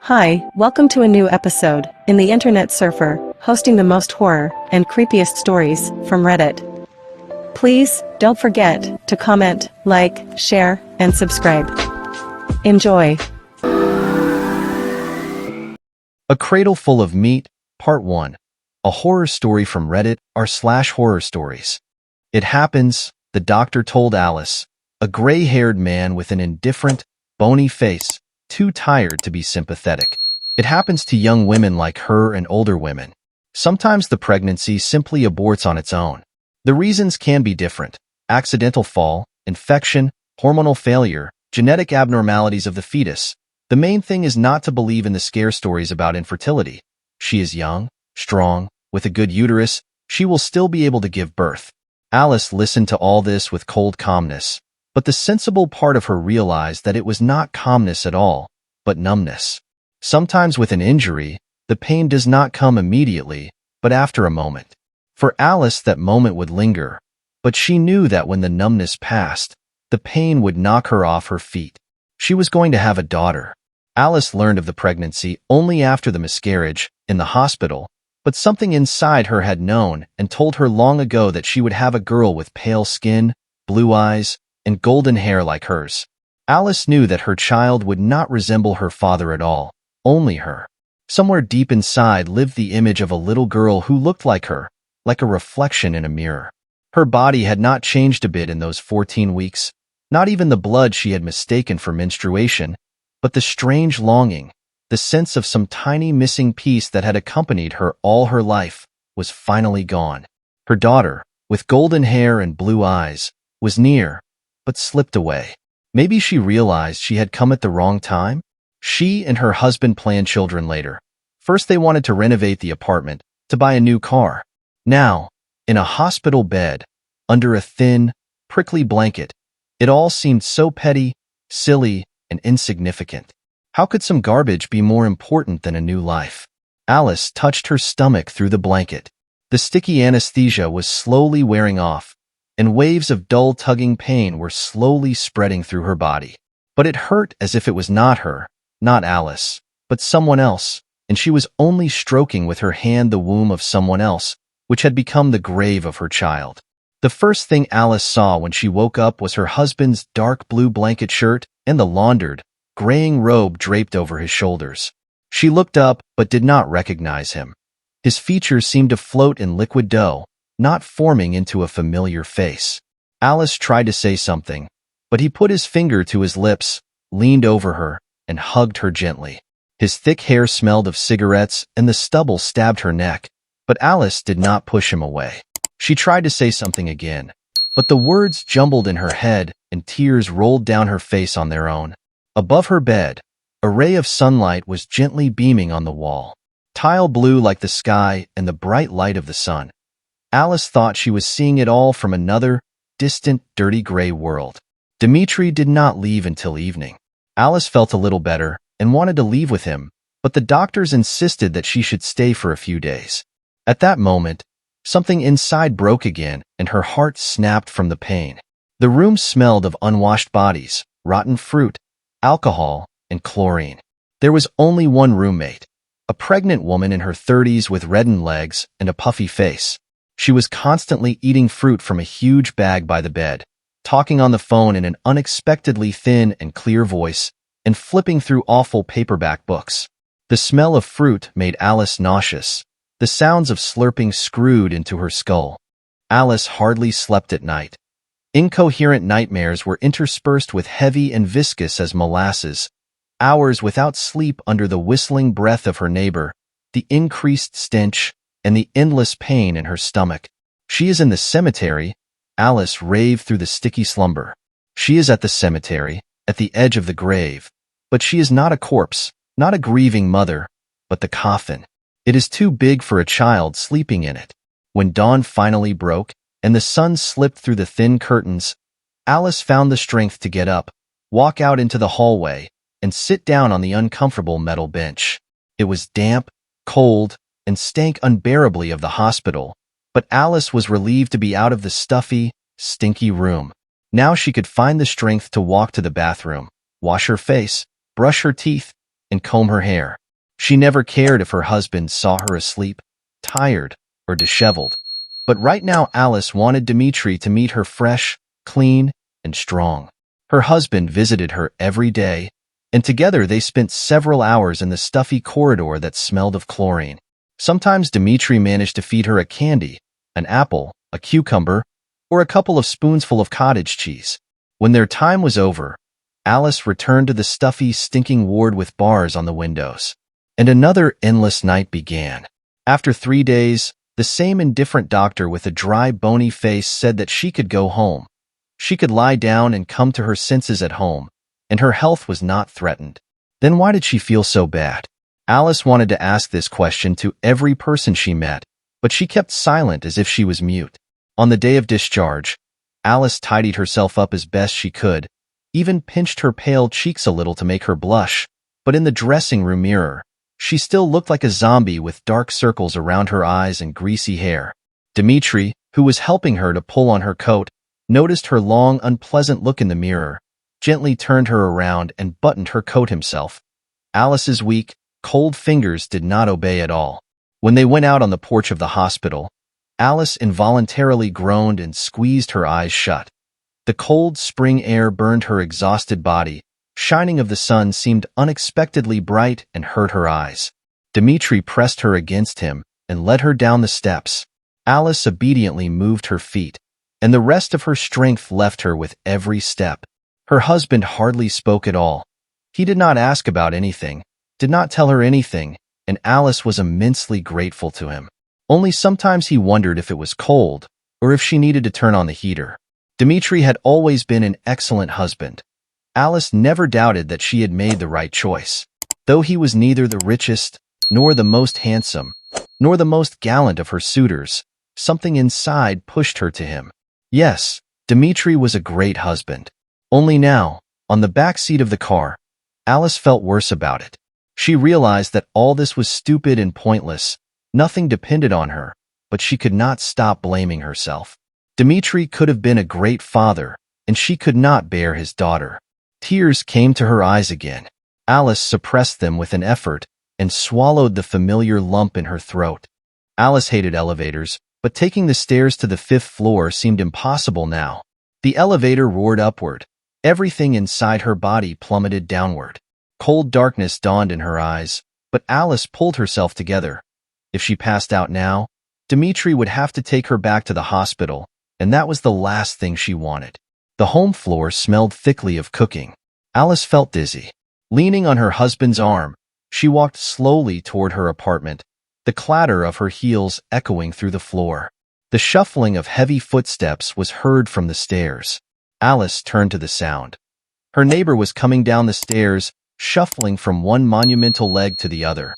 Hi, welcome to a new episode in the Internet Surfer, hosting the most horror and creepiest stories from Reddit. Please don't forget to comment, like, share, and subscribe. Enjoy. A Cradle Full of Meat, Part 1. A horror story from Reddit r/Horrorstories. It happens, the doctor told Alice, a gray-haired man with an indifferent, bony face, too tired to be sympathetic. It happens to young women like her and older women. Sometimes the pregnancy simply aborts on its own. The reasons can be different: accidental fall, infection, hormonal failure, genetic abnormalities of the fetus. The main thing is not to believe in the scare stories about infertility. She is young, strong, with a good uterus. She will still be able to give birth. Alice listened to all this with cold calmness, but the sensible part of her realized that it was not calmness at all, but numbness. Sometimes with an injury, the pain does not come immediately, but after a moment. For Alice, that moment would linger, but she knew that when the numbness passed, the pain would knock her off her feet. She was going to have a daughter. Alice learned of the pregnancy only after the miscarriage, in the hospital, but something inside her had known and told her long ago that she would have a girl with pale skin, blue eyes, and golden hair like hers. Alice knew that her child would not resemble her father at all, only her. Somewhere deep inside lived the image of a little girl who looked like her, like a reflection in a mirror. Her body had not changed a bit in those 14 weeks, not even the blood she had mistaken for menstruation, but the strange longing, the sense of some tiny missing piece that had accompanied her all her life, was finally gone. Her daughter, with golden hair and blue eyes, was near, but slipped away. Maybe she realized she had come at the wrong time? She and her husband planned children later. First they wanted to renovate the apartment, to buy a new car. Now, in a hospital bed, under a thin, prickly blanket, it all seemed so petty, silly, and insignificant. How could some garbage be more important than a new life? Alice touched her stomach through the blanket. The sticky anesthesia was slowly wearing off, and waves of dull tugging pain were slowly spreading through her body. But it hurt as if it was not her, not Alice, but someone else, and she was only stroking with her hand the womb of someone else, which had become the grave of her child. The first thing Alice saw when she woke up was her husband's dark blue blanket shirt and the laundered, graying robe draped over his shoulders. She looked up but did not recognize him. His features seemed to float in liquid dough, not forming into a familiar face. Alice tried to say something, but he put his finger to his lips, leaned over her, and hugged her gently. His thick hair smelled of cigarettes and the stubble stabbed her neck, but Alice did not push him away. She tried to say something again, but the words jumbled in her head and tears rolled down her face on their own. Above her bed, a ray of sunlight was gently beaming on the wall, tile blue like the sky and the bright light of the sun. Alice thought she was seeing it all from another, distant, dirty gray world. Dimitri did not leave until evening. Alice felt a little better and wanted to leave with him, but the doctors insisted that she should stay for a few days. At that moment, something inside broke again and her heart snapped from the pain. The room smelled of unwashed bodies, rotten fruit, alcohol, and chlorine. There was only one roommate, a pregnant woman in her 30s with reddened legs and a puffy face. She was constantly eating fruit from a huge bag by the bed, talking on the phone in an unexpectedly thin and clear voice, and flipping through awful paperback books. The smell of fruit made Alice nauseous. The sounds of slurping screwed into her skull. Alice hardly slept at night. Incoherent nightmares were interspersed with heavy and viscous as molasses, hours without sleep under the whistling breath of her neighbor, the increased stench, and the endless pain in her stomach. She is in the cemetery, Alice raved through the sticky slumber. She is at the cemetery, at the edge of the grave, but she is not a corpse, not a grieving mother, but the coffin. It is too big for a child sleeping in it. When dawn finally broke, and the sun slipped through the thin curtains, Alice found the strength to get up, walk out into the hallway, and sit down on the uncomfortable metal bench. It was damp, cold, and stank unbearably of the hospital, but Alice was relieved to be out of the stuffy, stinky room. Now she could find the strength to walk to the bathroom, wash her face, brush her teeth, and comb her hair. She never cared if her husband saw her asleep, tired, or disheveled. But right now Alice wanted Dmitri to meet her fresh, clean, and strong. Her husband visited her every day, and together they spent several hours in the stuffy corridor that smelled of chlorine. Sometimes Dmitri managed to feed her a candy, an apple, a cucumber, or a couple of spoonsful of cottage cheese. When their time was over, Alice returned to the stuffy, stinking ward with bars on the windows. And another endless night began. After 3 days, the same indifferent doctor with a dry, bony face said that she could go home. She could lie down and come to her senses at home, and her health was not threatened. Then why did she feel so bad? Alice wanted to ask this question to every person she met, but she kept silent as if she was mute. On the day of discharge, Alice tidied herself up as best she could, even pinched her pale cheeks a little to make her blush, but in the dressing room mirror, she still looked like a zombie with dark circles around her eyes and greasy hair. Dmitri, who was helping her to pull on her coat, noticed her long, unpleasant look in the mirror, gently turned her around and buttoned her coat himself. Alice's weak, cold fingers did not obey at all. When they went out on the porch of the hospital, Alice involuntarily groaned and squeezed her eyes shut. The cold spring air burned her exhausted body. Shining of the sun seemed unexpectedly bright and hurt her eyes. Dmitri pressed her against him and led her down the steps. Alice obediently moved her feet, and the rest of her strength left her with every step. Her husband hardly spoke at all. He did not ask about anything, did not tell her anything, and Alice was immensely grateful to him. Only sometimes he wondered if it was cold, or if she needed to turn on the heater. Dmitri had always been an excellent husband. Alice never doubted that she had made the right choice. Though he was neither the richest, nor the most handsome, nor the most gallant of her suitors, something inside pushed her to him. Yes, Dmitri was a great husband. Only now, on the back seat of the car, Alice felt worse about it. She realized that all this was stupid and pointless. Nothing depended on her, but she could not stop blaming herself. Dmitri could have been a great father, and she could not bear his daughter. Tears came to her eyes again. Alice suppressed them with an effort and swallowed the familiar lump in her throat. Alice hated elevators, but taking the stairs to the 5th floor seemed impossible now. The elevator roared upward. Everything inside her body plummeted downward. Cold darkness dawned in her eyes, but Alice pulled herself together. If she passed out now, Dmitri would have to take her back to the hospital, and that was the last thing she wanted. The home floor smelled thickly of cooking. Alice felt dizzy. Leaning on her husband's arm, she walked slowly toward her apartment, the clatter of her heels echoing through the floor. The shuffling of heavy footsteps was heard from the stairs. Alice turned to the sound. Her neighbor was coming down the stairs, shuffling from one monumental leg to the other.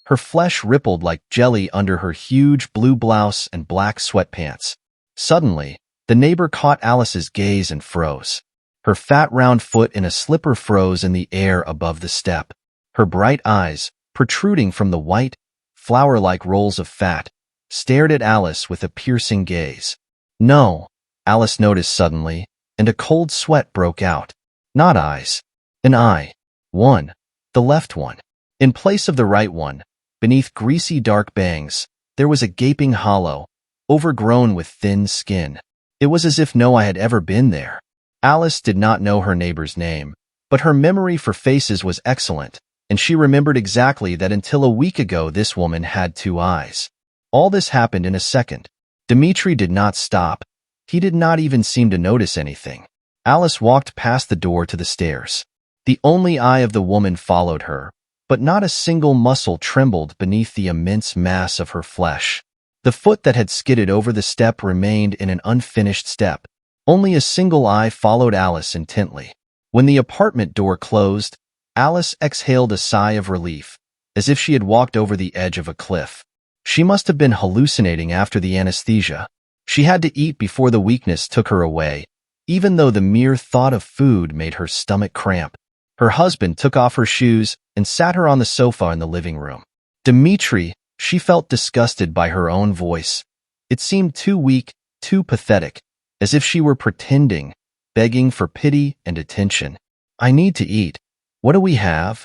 Her flesh rippled like jelly under her huge blue blouse and black sweatpants. Suddenly, the neighbor caught Alice's gaze and froze. Her fat round foot in a slipper froze in the air above the step. Her bright eyes, protruding from the white, flour-like rolls of fat, stared at Alice with a piercing gaze. No, Alice noticed suddenly, and a cold sweat broke out. Not eyes. An eye. One. The left one. In place of the right one, beneath greasy dark bangs, there was a gaping hollow, overgrown with thin skin. It was as if no eye had ever been there. Alice did not know her neighbor's name, but her memory for faces was excellent, and she remembered exactly that until a week ago this woman had 2 eyes. All this happened in a second. Dmitri did not stop. He did not even seem to notice anything. Alice walked past the door to the stairs. The only eye of the woman followed her, but not a single muscle trembled beneath the immense mass of her flesh. The foot that had skidded over the step remained in an unfinished step. Only a single eye followed Alice intently. When the apartment door closed, Alice exhaled a sigh of relief, as if she had walked over the edge of a cliff. She must have been hallucinating after the anesthesia. She had to eat before the weakness took her away, even though the mere thought of food made her stomach cramp. Her husband took off her shoes and sat her on the sofa in the living room. Dmitri, she felt disgusted by her own voice. It seemed too weak, too pathetic, as if she were pretending, begging for pity and attention. I need to eat. What do we have?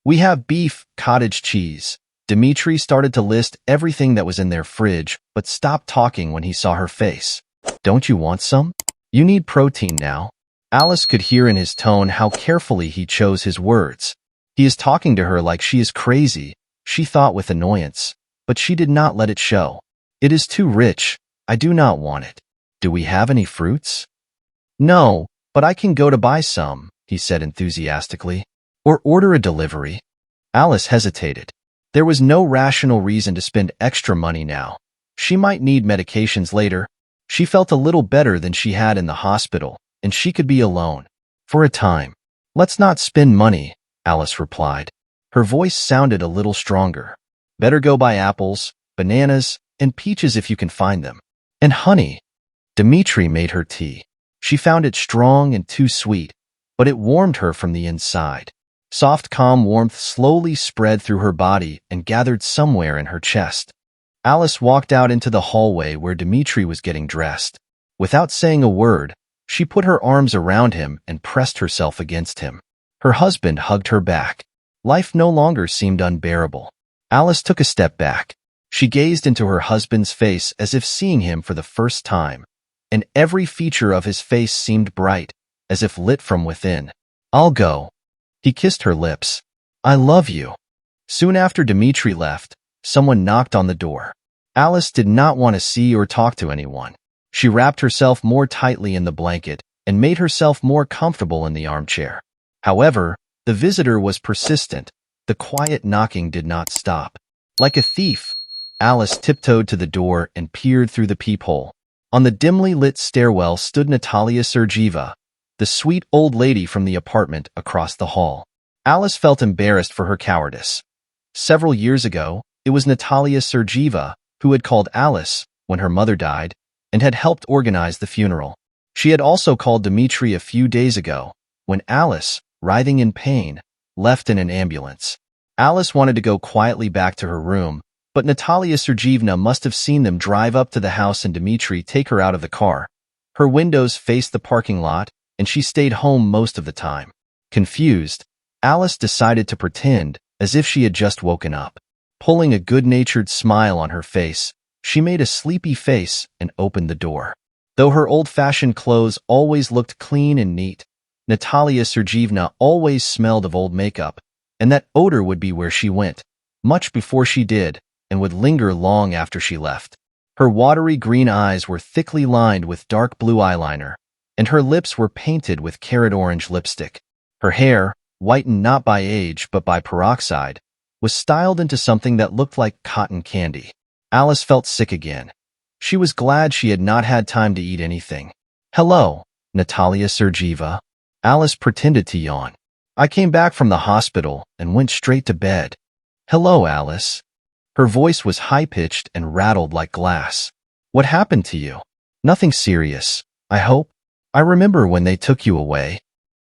We have beef, cottage cheese. Dmitri started to list everything that was in their fridge, but stopped talking when he saw her face. Don't you want some? You need protein now. Alice could hear in his tone how carefully he chose his words. He is talking to her like she is crazy, she thought with annoyance, but she did not let it show. It is too rich. I do not want it. Do we have any fruits? No, but I can go to buy some, he said enthusiastically. Or order a delivery. Alice hesitated. There was no rational reason to spend extra money now. She might need medications later. She felt a little better than she had in the hospital, and she could be alone. For a time. Let's not spend money, Alice replied. Her voice sounded a little stronger. Better go buy apples, bananas, and peaches if you can find them. And honey. Dmitri made her tea. She found it strong and too sweet, but it warmed her from the inside. Soft, calm warmth slowly spread through her body and gathered somewhere in her chest. Alice walked out into the hallway where Dmitri was getting dressed. Without saying a word, she put her arms around him and pressed herself against him. Her husband hugged her back. Life no longer seemed unbearable. Alice took a step back. She gazed into her husband's face as if seeing him for the first time, and every feature of his face seemed bright, as if lit from within. I'll go. He kissed her lips. I love you. Soon after Dmitri left, someone knocked on the door. Alice did not want to see or talk to anyone. She wrapped herself more tightly in the blanket and made herself more comfortable in the armchair. However, the visitor was persistent. The quiet knocking did not stop. Like a thief, Alice tiptoed to the door and peered through the peephole. On the dimly lit stairwell stood Natalia Sergeeva, the sweet old lady from the apartment across the hall. Alice felt embarrassed for her cowardice. Several years ago, it was Natalia Sergeeva who had called Alice when her mother died and had helped organize the funeral. She had also called Dmitri a few days ago, when Alice, writhing in pain, left in an ambulance. Alice wanted to go quietly back to her room, but Natalia Sergeevna must have seen them drive up to the house and Dmitri take her out of the car. Her windows faced the parking lot, and she stayed home most of the time. Confused, Alice decided to pretend as if she had just woken up. Pulling a good-natured smile on her face, she made a sleepy face and opened the door. Though her old-fashioned clothes always looked clean and neat, Natalia Sergeevna always smelled of old makeup, and that odor would be where she went, much before she did, and would linger long after she left. Her watery green eyes were thickly lined with dark blue eyeliner, and her lips were painted with carrot orange lipstick. Her hair, whitened not by age but by peroxide, was styled into something that looked like cotton candy. Alice felt sick again. She was glad she had not had time to eat anything. Hello, Natalia Sergeeva. Alice pretended to yawn. I came back from the hospital and went straight to bed. Hello, Alice. Her voice was high-pitched and rattled like glass. What happened to you? Nothing serious, I hope. I remember when they took you away.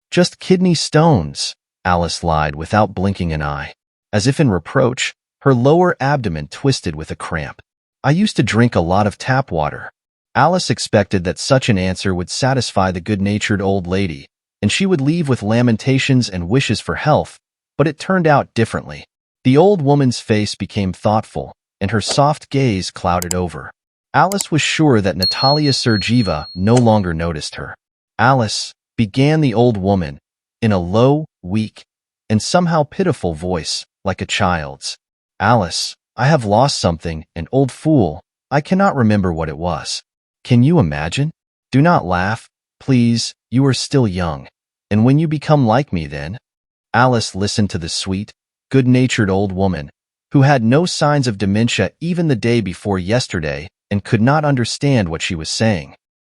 Just kidney stones, Alice lied without blinking an eye. As if in reproach, her lower abdomen twisted with a cramp. I used to drink a lot of tap water. Alice expected that such an answer would satisfy the good-natured old lady, and she would leave with lamentations and wishes for health, but it turned out differently. The old woman's face became thoughtful, and her soft gaze clouded over. Alice was sure that Natalia Sergeeva no longer noticed her. Alice, began the old woman, in a low, weak, and somehow pitiful voice, like a child's. Alice, I have lost something, an old fool. I cannot remember what it was. Can you imagine? Do not laugh, please, you are still young. And when you become like me then? Alice listened to the sweet, good-natured old woman, who had no signs of dementia even the day before yesterday and could not understand what she was saying.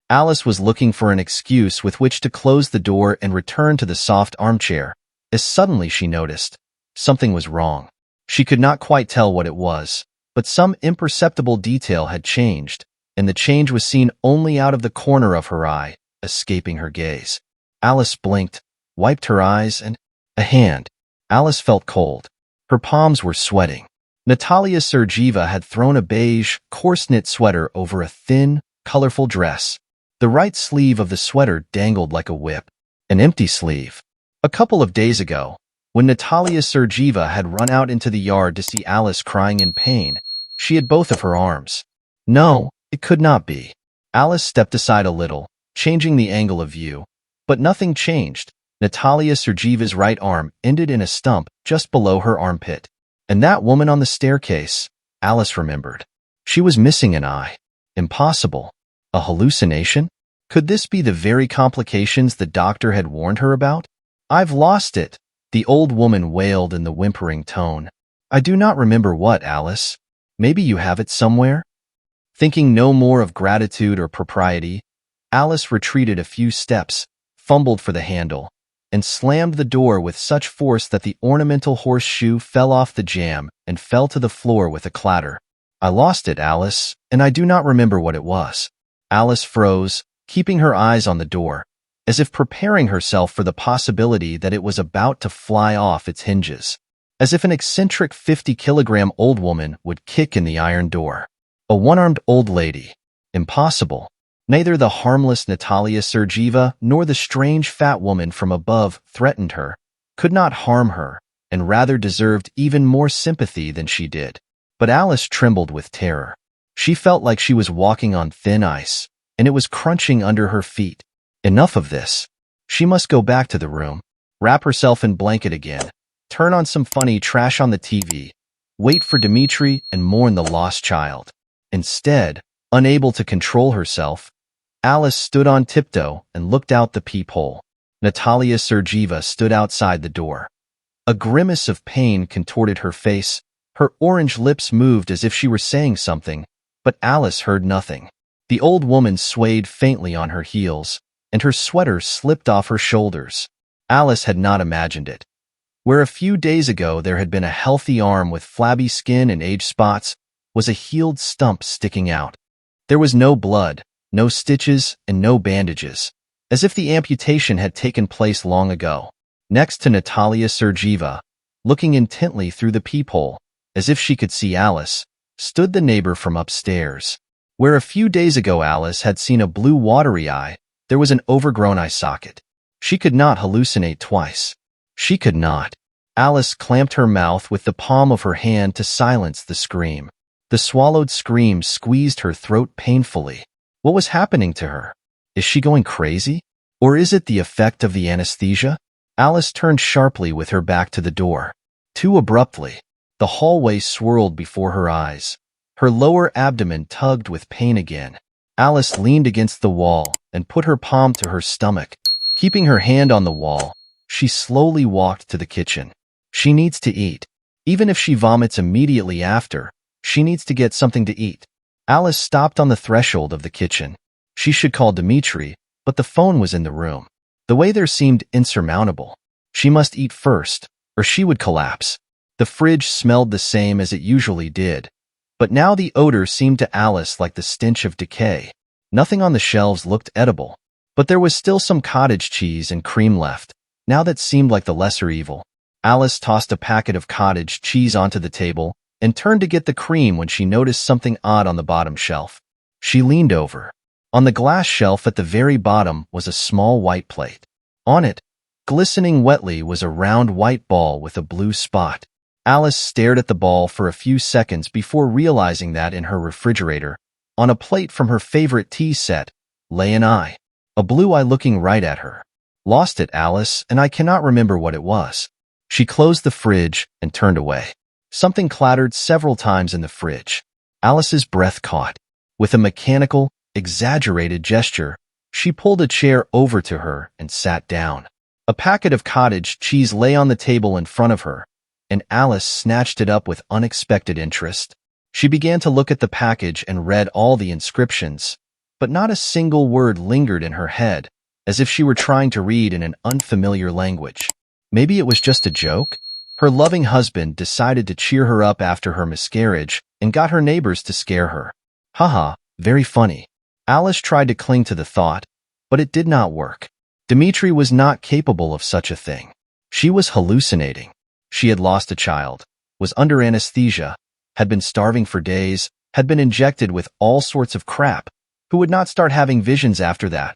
Alice was looking for an excuse with which to close the door and return to the soft armchair, as suddenly she noticed something was wrong. She could not quite tell what it was, but some imperceptible detail had changed, and the change was seen only out of the corner of her eye, escaping her gaze. Alice blinked, wiped her eyes, and a hand. Alice felt cold. Her palms were sweating. Natalia Sergeeva had thrown a beige, coarse-knit sweater over a thin, colorful dress. The right sleeve of the sweater dangled like a whip. An empty sleeve. A couple of days ago, When Natalia Sergeeva had run out into the yard to see Alice crying in pain, she had both of her arms. No, it could not be. Alice stepped aside a little, changing the angle of view. But nothing changed. Natalia Sergeeva's right arm ended in a stump just below her armpit. And that woman on the staircase, Alice remembered. She was missing an eye. Impossible. A hallucination? Could this be the very complications the doctor had warned her about? I've lost it, the old woman wailed in the whimpering tone. I do not remember what, Alice. Maybe you have it somewhere? Thinking no more of gratitude or propriety, Alice retreated a few steps, fumbled for the handle, and slammed the door with such force that the ornamental horseshoe fell off the jamb and fell to the floor with a clatter. I lost it, Alice, and I do not remember what it was. Alice froze, keeping her eyes on the door, as if preparing herself for the possibility that it was about to fly off its hinges. As if an eccentric 50-kilogram old woman would kick in the iron door. A one-armed old lady. Impossible. Neither the harmless Natalia Sergeeva nor the strange fat woman from above threatened her, could not harm her, and rather deserved even more sympathy than she did. But Alice trembled with terror. She felt like she was walking on thin ice, and it was crunching under her feet. Enough of this. She must go back to the room, wrap herself in blanket again, turn on some funny trash on the TV, wait for Dmitri and mourn the lost child. Instead, unable to control herself, Alice stood on tiptoe and looked out the peephole. Natalia Sergeeva stood outside the door. A grimace of pain contorted her face. Her orange lips moved as if she were saying something, but Alice heard nothing. The old woman swayed faintly on her heels, and her sweater slipped off her shoulders. Alice had not imagined it. Where a few days ago there had been a healthy arm with flabby skin and age spots, was a healed stump sticking out. There was no blood, no stitches, and no bandages, as if the amputation had taken place long ago. Next to Natalia Sergeeva, looking intently through the peephole, as if she could see Alice, stood the neighbor from upstairs. Where a few days ago Alice had seen a blue watery eye, there was an overgrown eye socket. She could not hallucinate twice. She could not. Alice clamped her mouth with the palm of her hand to silence the scream. The swallowed scream squeezed her throat painfully. What was happening to her? Is she going crazy? Or is it the effect of the anesthesia? Alice turned sharply with her back to the door. Too abruptly. The hallway swirled before her eyes. Her lower abdomen tugged with pain again. Alice leaned against the wall and put her palm to her stomach. Keeping her hand on the wall, she slowly walked to the kitchen. She needs to eat. Even if she vomits immediately after, she needs to get something to eat. Alice stopped on the threshold of the kitchen. She should call Dmitri, but the phone was in the room. The way there seemed insurmountable. She must eat first, or she would collapse. The fridge smelled the same as it usually did, but now the odor seemed to Alice like the stench of decay. Nothing on the shelves looked edible, but there was still some cottage cheese and cream left. Now that seemed like the lesser evil. Alice tossed a packet of cottage cheese onto the table and turned to get the cream when she noticed something odd on the bottom shelf. She leaned over. On the glass shelf at the very bottom was a small white plate. On it, glistening wetly, was a round white ball with a blue spot. Alice stared at the ball for a few seconds before realizing that in her refrigerator, on a plate from her favorite tea set, lay an eye. A blue eye looking right at her. Lost it, Alice, and I cannot remember what it was. She closed the fridge and turned away. Something clattered several times in the fridge. Alice's breath caught. With a mechanical, exaggerated gesture, she pulled a chair over to her and sat down. A packet of cottage cheese lay on the table in front of her, and Alice snatched it up with unexpected interest. She began to look at the package and read all the inscriptions, but not a single word lingered in her head, as if she were trying to read in an unfamiliar language. Maybe it was just a joke? Her loving husband decided to cheer her up after her miscarriage and got her neighbors to scare her. Haha, very funny. Alice tried to cling to the thought, but it did not work. Dmitri was not capable of such a thing. She was hallucinating. She had lost a child, was under anesthesia, had been starving for days, had been injected with all sorts of crap. Who would not start having visions after that?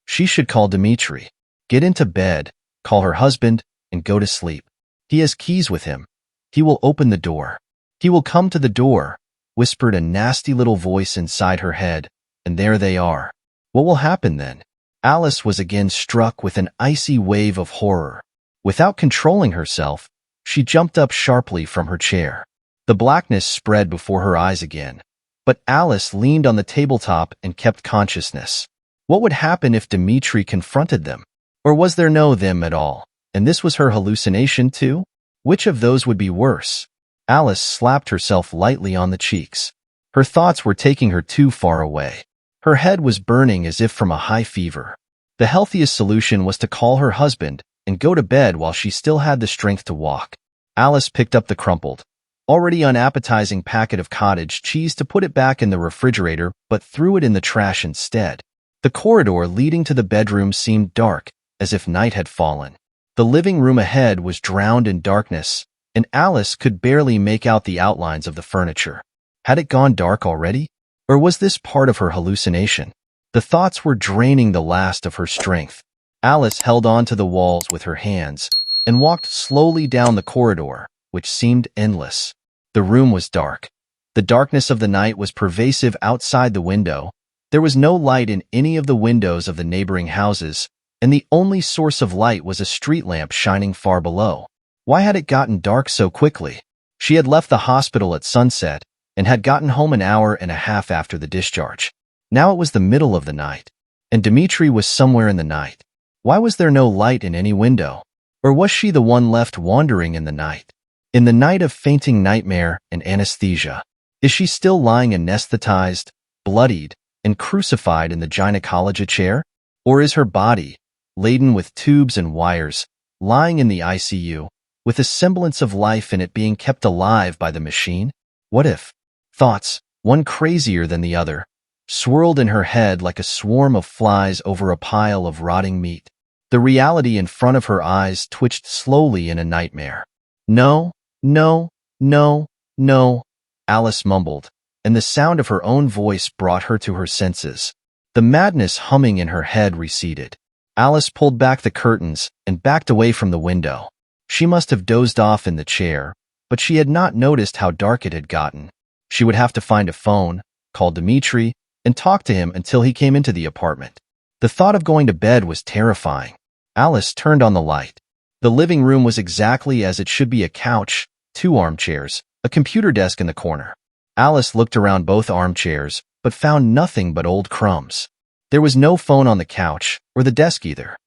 She should call Dmitri, get into bed, call her husband, and go to sleep. He has keys with him. He will open the door. He will come to the door, whispered a nasty little voice inside her head, and there they are. What will happen then? Alice was again struck with an icy wave of horror. Without controlling herself, she jumped up sharply from her chair. The blackness spread before her eyes again, but Alice leaned on the tabletop and kept consciousness. What would happen if Dimitri confronted them? Or was there no them at all, and this was her hallucination too? Which of those would be worse? Alice slapped herself lightly on the cheeks. Her thoughts were taking her too far away. Her head was burning as if from a high fever. The healthiest solution was to call her husband and go to bed while she still had the strength to walk. Alice picked up the crumpled, already unappetizing packet of cottage cheese to put it back in the refrigerator, but threw it in the trash instead. The corridor leading to the bedroom seemed dark, as if night had fallen. The living room ahead was drowned in darkness, and Alice could barely make out the outlines of the furniture. Had it gone dark already? Or was this part of her hallucination? The thoughts were draining the last of her strength. Alice held on to the walls with her hands and walked slowly down the corridor, which seemed endless. The room was dark. The darkness of the night was pervasive outside the window. There was no light in any of the windows of the neighboring houses, and the only source of light was a street lamp shining far below. Why had it gotten dark so quickly? She had left the hospital at sunset and had gotten home an hour and a half after the discharge. Now it was the middle of the night, and Dimitri was somewhere in the night. Why was there no light in any window? Or was she the one left wandering in the night? In the night of fainting nightmare and anesthesia, is she still lying anesthetized, bloodied, and crucified in the gynecology chair? Or is her body, laden with tubes and wires, lying in the ICU, with a semblance of life in it being kept alive by the machine? What if? Thoughts, one crazier than the other, swirled in her head like a swarm of flies over a pile of rotting meat. The reality in front of her eyes twitched slowly in a nightmare. No, no, no, no, Alice mumbled, and the sound of her own voice brought her to her senses. The madness humming in her head receded. Alice pulled back the curtains and backed away from the window. She must have dozed off in the chair, but she had not noticed how dark it had gotten. She would have to find a phone, call Dimitri, and talk to him until he came into the apartment. The thought of going to bed was terrifying. Alice turned on the light. The living room was exactly as it should be: a couch, 2 armchairs, a computer desk in the corner. Alice looked around both armchairs, but found nothing but old crumbs. There was no phone on the couch, or the desk either.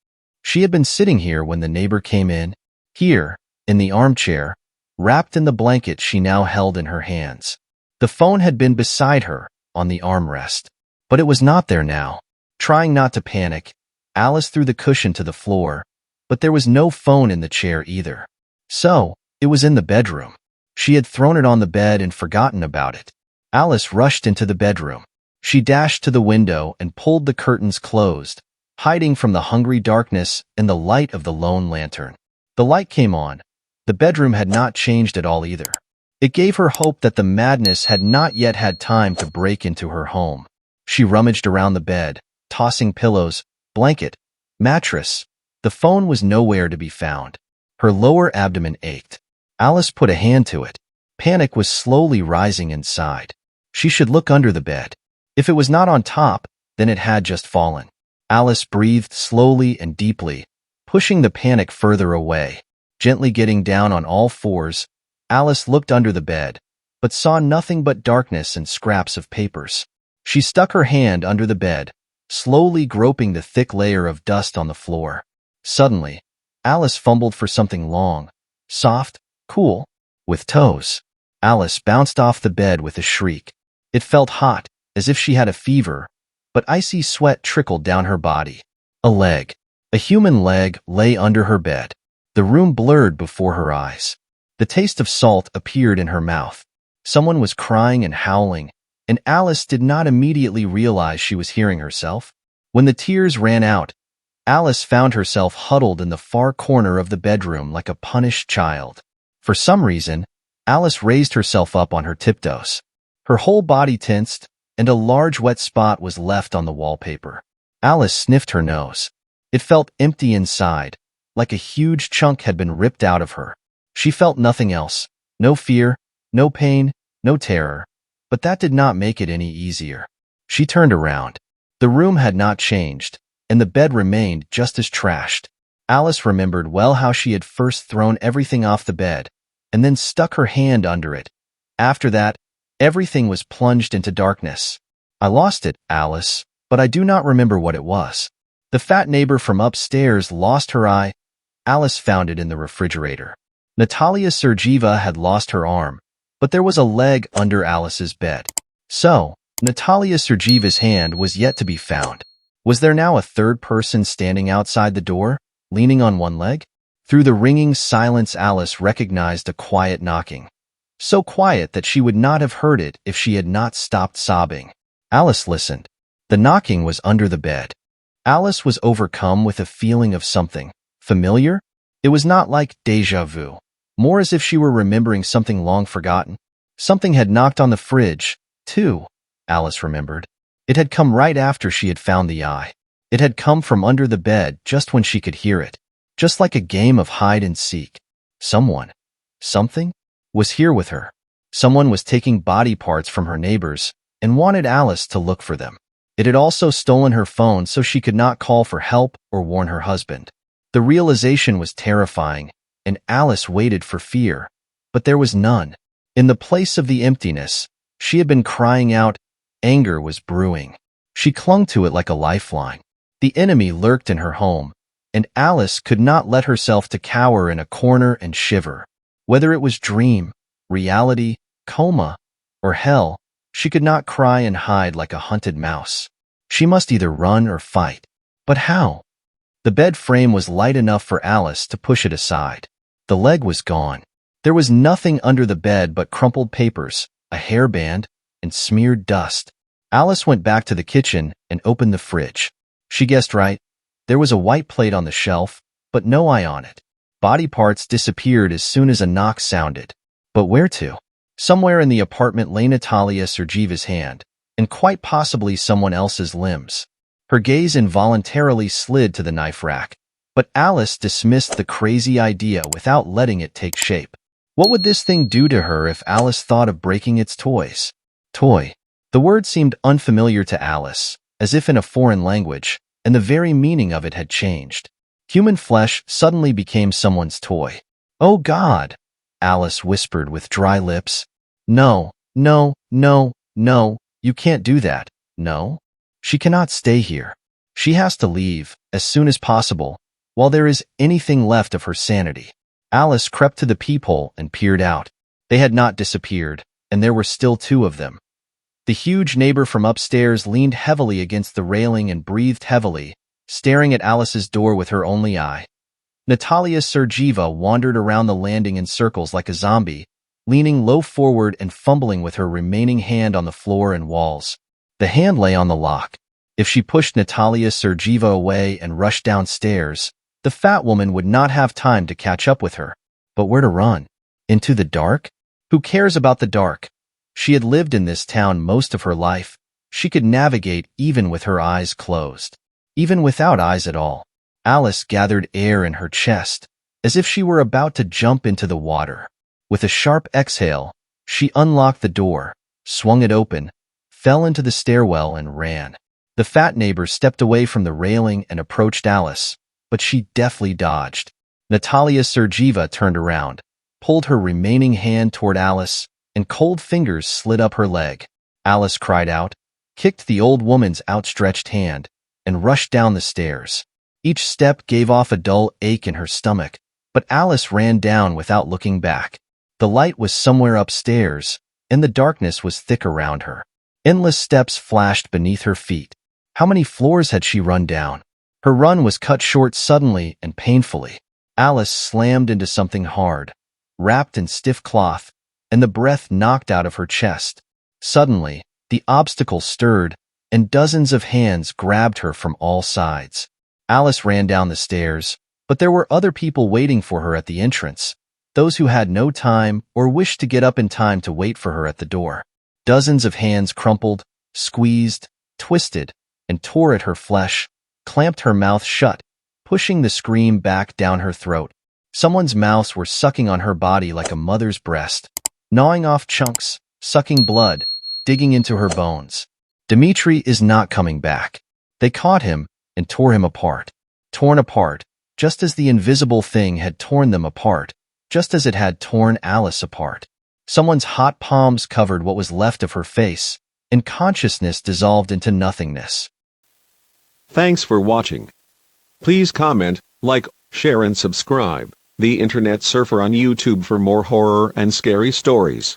She had been sitting here when the neighbor came in, here, in the armchair, wrapped in the blanket she now held in her hands. The phone had been beside her, on the armrest, but it was not there now. Trying not to panic, Alice threw the cushion to the floor, but there was no phone in the chair either. So, it was in the bedroom. She had thrown it on the bed and forgotten about it. Alice rushed into the bedroom. She dashed to the window and pulled the curtains closed, hiding from the hungry darkness and the light of the lone lantern. The light came on. The bedroom had not changed at all either. It gave her hope that the madness had not yet had time to break into her home. She rummaged around the bed, tossing pillows, blanket, mattress. The phone was nowhere to be found. Her lower abdomen ached. Alice put a hand to it. Panic was slowly rising inside. She should look under the bed. If it was not on top, then it had just fallen. Alice breathed slowly and deeply, pushing the panic further away. Gently getting down on all fours, Alice looked under the bed, but saw nothing but darkness and scraps of papers. She stuck her hand under the bed, slowly groping the thick layer of dust on the floor. Suddenly, Alice fumbled for something long, soft, cool, with toes. Alice bounced off the bed with a shriek. It felt hot, as if she had a fever, but icy sweat trickled down her body. A leg. A human leg lay under her bed. The room blurred before her eyes. The taste of salt appeared in her mouth. Someone was crying and howling, and Alice did not immediately realize she was hearing herself. When the tears ran out, Alice found herself huddled in the far corner of the bedroom like a punished child. For some reason, Alice raised herself up on her tiptoes. Her whole body tensed, and a large wet spot was left on the wallpaper. Alice sniffed her nose. It felt empty inside, like a huge chunk had been ripped out of her. She felt nothing else. No fear, no pain, no terror. But that did not make it any easier. She turned around. The room had not changed, and the bed remained just as trashed. Alice remembered well how she had first thrown everything off the bed, and then stuck her hand under it. After that, everything was plunged into darkness. I lost it, Alice, but I do not remember what it was. The fat neighbor from upstairs lost her eye. Alice found it in the refrigerator. Natalia Sergeeva had lost her arm, but there was a leg under Alice's bed. So, Natalia Sergeeva's hand was yet to be found. Was there now a third person standing outside the door, leaning on one leg? Through the ringing silence, Alice recognized a quiet knocking. So quiet that she would not have heard it if she had not stopped sobbing. Alice listened. The knocking was under the bed. Alice was overcome with a feeling of something familiar. It was not like déjà vu, more as if she were remembering something long forgotten. Something had knocked on the fridge, too, Alice remembered. It had come right after she had found the eye. It had come from under the bed just when she could hear it, just like a game of hide and seek. Someone, something, was here with her. Someone was taking body parts from her neighbors and wanted Alice to look for them. It had also stolen her phone so she could not call for help or warn her husband. The realization was terrifying, and Alice waited for fear, but there was none. In the place of the emptiness, she had been crying out. Anger was brewing. She clung to it like a lifeline. The enemy lurked in her home, and Alice could not let herself to cower in a corner and shiver. Whether it was dream, reality, coma, or hell, she could not cry and hide like a hunted mouse. She must either run or fight. But how? The bed frame was light enough for Alice to push it aside. The leg was gone. There was nothing under the bed but crumpled papers, a hairband, and smeared dust. Alice went back to the kitchen and opened the fridge. She guessed right. There was a white plate on the shelf, but no eye on it. Body parts disappeared as soon as a knock sounded. But where to? Somewhere in the apartment lay Natalia Sergeeva's hand, and quite possibly someone else's limbs. Her gaze involuntarily slid to the knife rack, but Alice dismissed the crazy idea without letting it take shape. What would this thing do to her if Alice thought of breaking its toys? Toy. The word seemed unfamiliar to Alice, as if in a foreign language, and the very meaning of it had changed. Human flesh suddenly became someone's toy. Oh God! Alice whispered with dry lips. No, no, no, no, you can't do that. No? She cannot stay here. She has to leave, as soon as possible, while there is anything left of her sanity. Alice crept to the peephole and peered out. They had not disappeared, and there were still two of them. The huge neighbor from upstairs leaned heavily against the railing and breathed heavily, staring at Alice's door with her only eye. Natalia Sergeeva wandered around the landing in circles like a zombie, leaning low forward and fumbling with her remaining hand on the floor and walls. The hand lay on the lock. If she pushed Natalia Sergeeva away and rushed downstairs, the fat woman would not have time to catch up with her. But where to run? Into the dark? Who cares about the dark? She had lived in this town most of her life. She could navigate even with her eyes closed. Even without eyes at all. Alice gathered air in her chest, as if she were about to jump into the water. With a sharp exhale, she unlocked the door, swung it open, fell into the stairwell and ran. The fat neighbor stepped away from the railing and approached Alice, but she deftly dodged. Natalia Sergeeva turned around, pulled her remaining hand toward Alice, and cold fingers slid up her leg. Alice cried out, kicked the old woman's outstretched hand, and rushed down the stairs. Each step gave off a dull ache in her stomach, but Alice ran down without looking back. The light was somewhere upstairs, and the darkness was thick around her. Endless steps flashed beneath her feet. How many floors had she run down? Her run was cut short suddenly and painfully. Alice slammed into something hard, wrapped in stiff cloth, and the breath knocked out of her chest. Suddenly, the obstacle stirred, and dozens of hands grabbed her from all sides. Alice ran down the stairs, but there were other people waiting for her at the entrance, those who had no time or wished to get up in time to wait for her at the door. Dozens of hands crumpled, squeezed, twisted, and tore at her flesh, clamped her mouth shut, pushing the scream back down her throat. Someone's mouths were sucking on her body like a mother's breast, gnawing off chunks, sucking blood, digging into her bones. Dmitri is not coming back. They caught him and tore him apart. Torn apart, just as the invisible thing had torn them apart, just as it had torn Alice apart. Someone's hot palms covered what was left of her face, and consciousness dissolved into nothingness. Thanks for watching. Please comment, like, share and subscribe. The Internet Surfer on YouTube for more horror and scary stories.